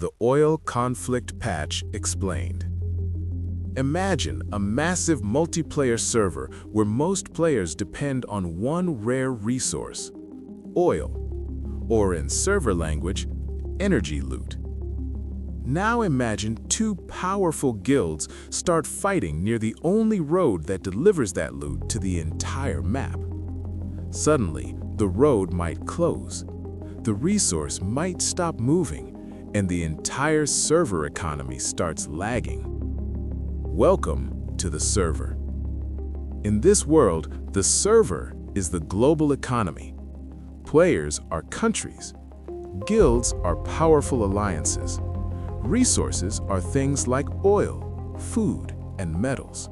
The Oil Conflict Patch Explained. Imagine a massive multiplayer server where most players depend on one rare resource, oil, or in server language, energy loot. Now imagine two powerful guilds start fighting near the only road that delivers that loot to the entire map. Suddenly, the road might close, the resource might stop moving, and the entire server economy starts lagging. Welcome to the server. In this world, the server is the global economy. Players are countries. Guilds are powerful alliances. Resources are things like oil, food, and metals.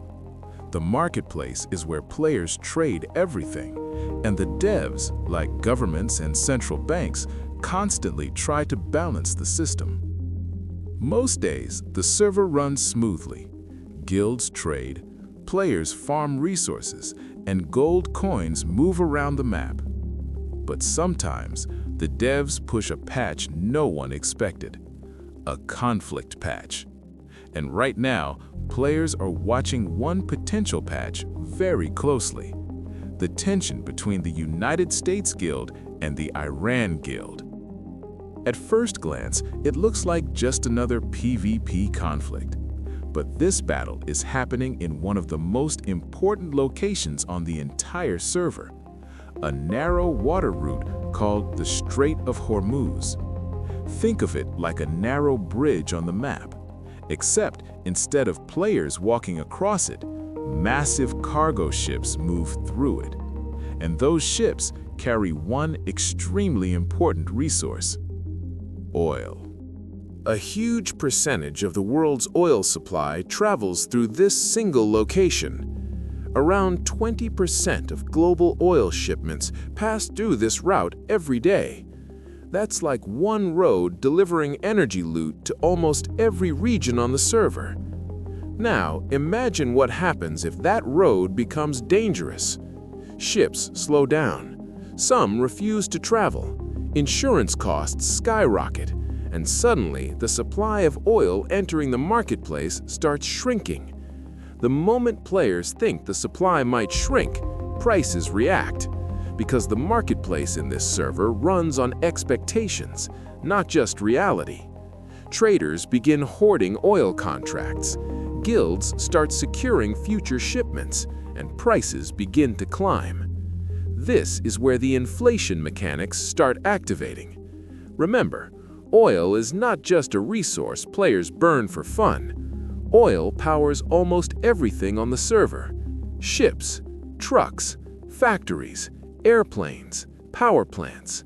The marketplace is where players trade everything, and the devs, like governments and central banks, constantly try to balance the system. Most days, the server runs smoothly. Guilds trade, players farm resources, and gold coins move around the map. But sometimes, the devs push a patch no one expected, a conflict patch. And right now, players are watching one potential patch very closely: the tension between the United States Guild and the Iran Guild. At first glance, it looks like just another PvP conflict. But this battle is happening in one of the most important locations on the entire server, a narrow water route called the Strait of Hormuz. Think of it like a narrow bridge on the map, except instead of players walking across it, massive cargo ships move through it. And those ships carry one extremely important resource: oil. A huge percentage of the world's oil supply travels through this single location. Around 20% of global oil shipments pass through this route every day. That's like one road delivering energy loot to almost every region on the server. Now, imagine what happens if that road becomes dangerous. Ships slow down. Some refuse to travel. Insurance costs skyrocket. And suddenly, the supply of oil entering the marketplace starts shrinking. The moment players think the supply might shrink, prices react. Because the marketplace in this server runs on expectations, not just reality. Traders begin hoarding oil contracts. Guilds start securing future shipments, and prices begin to climb. This is where the inflation mechanics start activating. Remember, oil is not just a resource players burn for fun. Oil powers almost everything on the server: ships, trucks, factories, airplanes, power plants.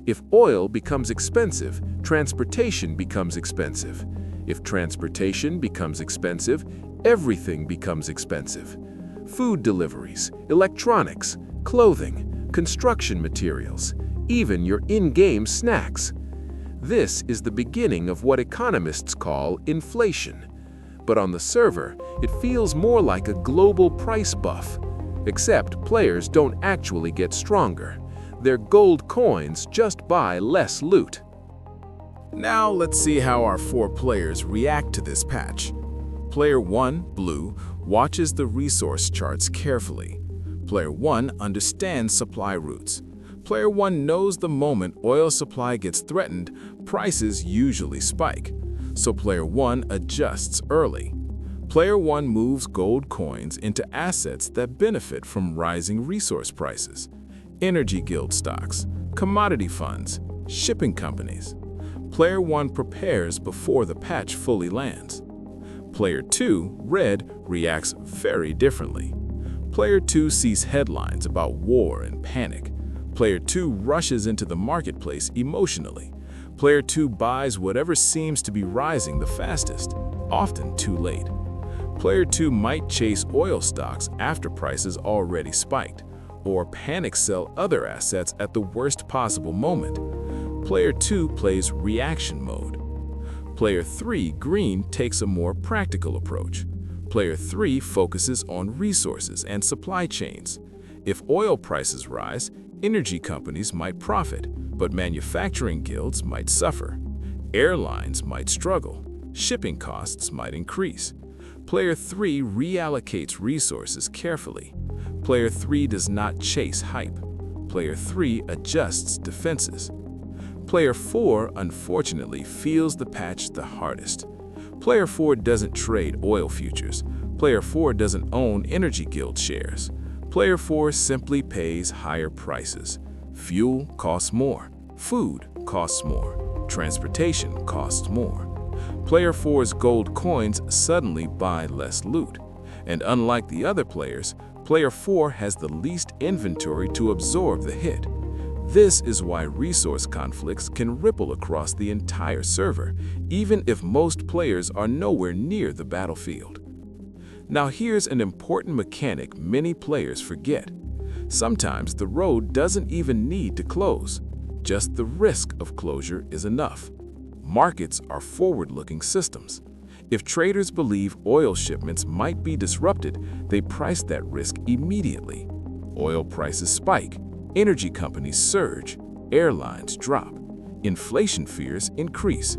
If oil becomes expensive, transportation becomes expensive. If transportation becomes expensive, everything becomes expensive. Food deliveries, electronics, clothing, construction materials, even your in-game snacks. This is the beginning of what economists call inflation. But on the server, it feels more like a global price buff. Except players don't actually get stronger. Their gold coins just buy less loot. Now let's see how our four players react to this patch. Player 1, Blue, watches the resource charts carefully. Player 1 understands supply routes. Player 1 knows the moment oil supply gets threatened, prices usually spike. So Player 1 adjusts early. Player 1 moves gold coins into assets that benefit from rising resource prices: energy guild stocks, commodity funds, shipping companies. Player 1 prepares before the patch fully lands. Player 2, Red, reacts very differently. Player 2 sees headlines about war and panic. Player 2 rushes into the marketplace emotionally. Player 2 buys whatever seems to be rising the fastest, often too late. Player 2 might chase oil stocks after prices already spiked, or panic sell other assets at the worst possible moment. Player 2 plays reaction mode. Player 3, Green, takes a more practical approach. Player 3 focuses on resources and supply chains. If oil prices rise, energy companies might profit, but manufacturing guilds might suffer. Airlines might struggle. Shipping costs might increase. Player 3 reallocates resources carefully. Player 3 does not chase hype. Player 3 adjusts defenses. Player 4, unfortunately, feels the patch the hardest. Player 4 doesn't trade oil futures. Player 4 doesn't own Energy Guild shares. Player 4 simply pays higher prices. Fuel costs more. Food costs more. Transportation costs more. Player 4's gold coins suddenly buy less loot. And unlike the other players, Player 4 has the least inventory to absorb the hit. This is why resource conflicts can ripple across the entire server, even if most players are nowhere near the battlefield. Now here's an important mechanic many players forget. Sometimes the road doesn't even need to close. Just the risk of closure is enough. Markets are forward-looking systems. If traders believe oil shipments might be disrupted, they price that risk immediately. Oil prices spike, energy companies surge, airlines drop, inflation fears increase,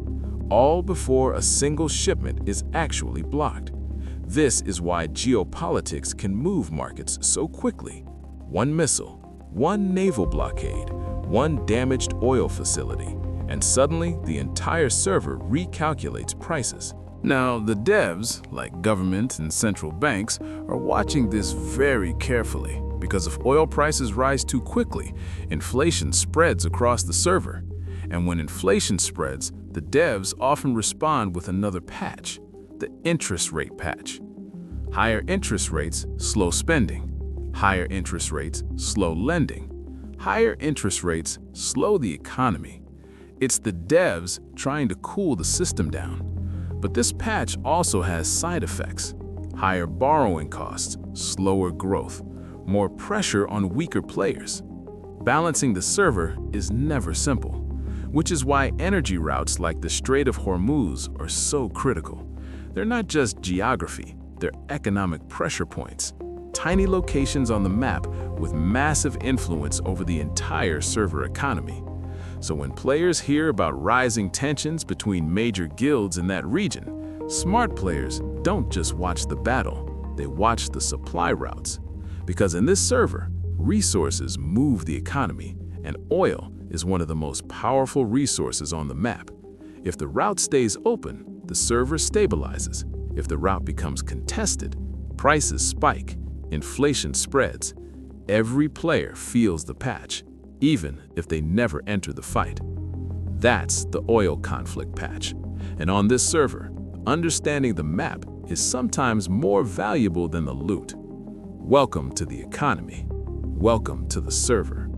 all before a single shipment is actually blocked. This is why geopolitics can move markets so quickly. One missile, one naval blockade, one damaged oil facility, and suddenly the entire server recalculates prices. Now, the devs, like government and central banks, are watching this very carefully because if oil prices rise too quickly, inflation spreads across the server. And when inflation spreads, the devs often respond with another patch, the interest rate patch. Higher interest rates slow spending. Higher interest rates slow lending. Higher interest rates slow the economy. It's the devs trying to cool the system down. But this patch also has side effects. Higher borrowing costs, slower growth, more pressure on weaker players. Balancing the server is never simple, which is why energy routes like the Strait of Hormuz are so critical. They're not just geography, they're economic pressure points. Tiny locations on the map with massive influence over the entire server economy. So when players hear about rising tensions between major guilds in that region, smart players don't just watch the battle, they watch the supply routes. Because in this server, resources move the economy, and oil is one of the most powerful resources on the map. If the route stays open, the server stabilizes. If the route becomes contested, prices spike, inflation spreads. Every player feels the patch, even if they never enter the fight. That's the oil conflict patch. And on this server, understanding the map is sometimes more valuable than the loot. Welcome to the economy. Welcome to the server.